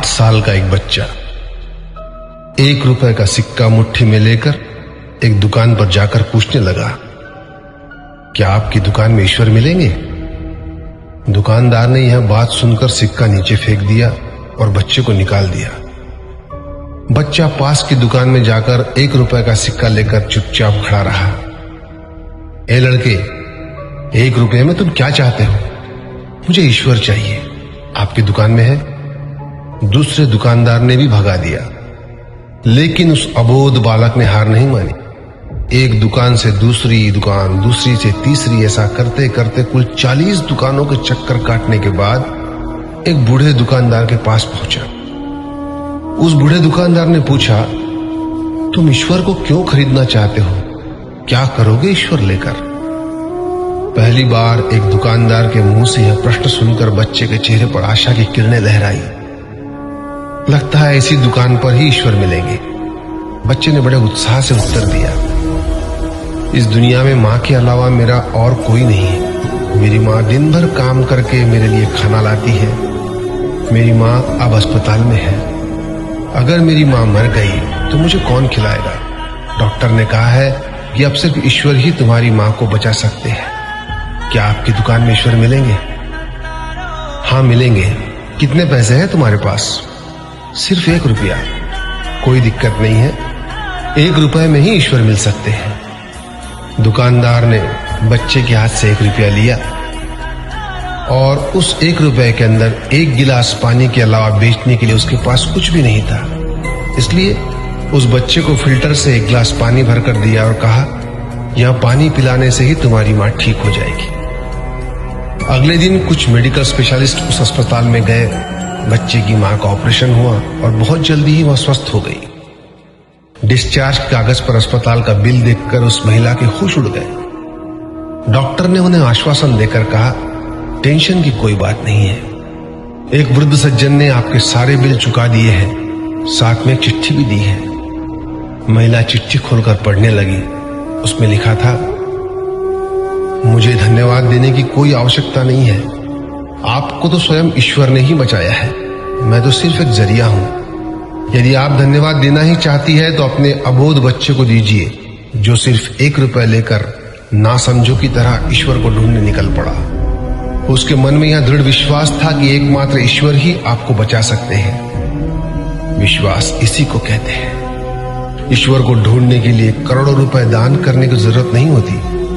साल का एक बच्चा 1 रुपए का सिक्का मुट्ठी में लेकर एक दुकान पर जाकर पूछने लगा, क्या आपकी दुकान में ईश्वर मिलेंगे? दुकानदार ने यह बात सुनकर सिक्का नीचे फेंक दिया और बच्चे को निकाल दिया। बच्चा पास की दुकान में जाकर 1 रुपए का सिक्का लेकर चुपचाप खड़ा रहा। ए लड़के, 1 रुपए में तुम क्या चाहते हो? मुझे ईश्वर चाहिए, आपकी दुकान में है? दूसरे दुकानदार ने भी भगा दिया, लेकिन उस अबोध बालक ने हार नहीं मानी। एक दुकान से दूसरी दुकान, दूसरी से तीसरी, ऐसा करते करते कुल 40 दुकानों के चक्कर काटने के बाद एक बूढ़े दुकानदार के पास पहुंचा। उस बूढ़े दुकानदार ने पूछा, तुम ईश्वर को क्यों खरीदना चाहते हो? क्या करोगे ईश्वर लेकर? पहली बार एक दुकानदार के मुंह से यह प्रश्न सुनकर बच्चे के चेहरे पर आशा की किरणें लहराई। लगता है इसी दुकान पर ही ईश्वर मिलेंगे। बच्चे ने बड़े उत्साह से उत्तर दिया, इस दुनिया में माँ के अलावा मेरा और कोई नहीं है। मेरी माँ दिन भर काम करके मेरे लिए खाना लाती है। मेरी माँ अब अस्पताल में है। अगर मेरी माँ मर गई तो मुझे कौन खिलाएगा? डॉक्टर ने कहा है कि अब सिर्फ ईश्वर ही तुम्हारी माँ को बचा सकते हैं। क्या आपकी दुकान में ईश्वर मिलेंगे? हाँ मिलेंगे। कितने पैसे हैं तुम्हारे पास? सिर्फ 1 रुपया। कोई दिक्कत नहीं है, 1 रुपए में ही ईश्वर मिल सकते हैं। दुकानदार ने बच्चे के हाथ से 1 रुपया लिया और उस 1 रुपए के अंदर 1 गिलास पानी के अलावा बेचने के लिए उसके पास कुछ भी नहीं था। इसलिए उस बच्चे को फिल्टर से 1 गिलास पानी भरकर दिया और कहा, यह पानी पिलाने से ही तुम्हारी माँ ठीक हो जाएगी। अगले दिन कुछ मेडिकल स्पेशलिस्ट उस अस्पताल में गए। बच्चे की मां का ऑपरेशन हुआ और बहुत जल्दी ही वह स्वस्थ हो गई। डिस्चार्ज कागज पर अस्पताल का बिल देखकर उस महिला के होश उड़ गए। डॉक्टर ने उन्हें आश्वासन देकर कहा, टेंशन की कोई बात नहीं है। एक वृद्ध सज्जन ने आपके सारे बिल चुका दिए हैं, साथ में एक चिट्ठी भी दी है। महिला चिट्ठी खोलकर पढ़ने लगी। उसमें लिखा था, मुझे धन्यवाद देने की कोई आवश्यकता नहीं है। आपको तो स्वयं ईश्वर ने ही बचाया है। मैं तो सिर्फ एक जरिया हूं। यदि आप धन्यवाद देना ही चाहती है तो अपने अबोध बच्चे को दीजिए, जो सिर्फ 1 रुपए लेकर नासमझों की तरह ईश्वर को ढूंढने निकल पड़ा। उसके मन में यह दृढ़ विश्वास था कि एकमात्र ईश्वर ही आपको बचा सकते हैं। विश्वास इसी को कहते हैं। ईश्वर को ढूंढने के लिए करोड़ों रुपए दान करने की जरूरत नहीं होती।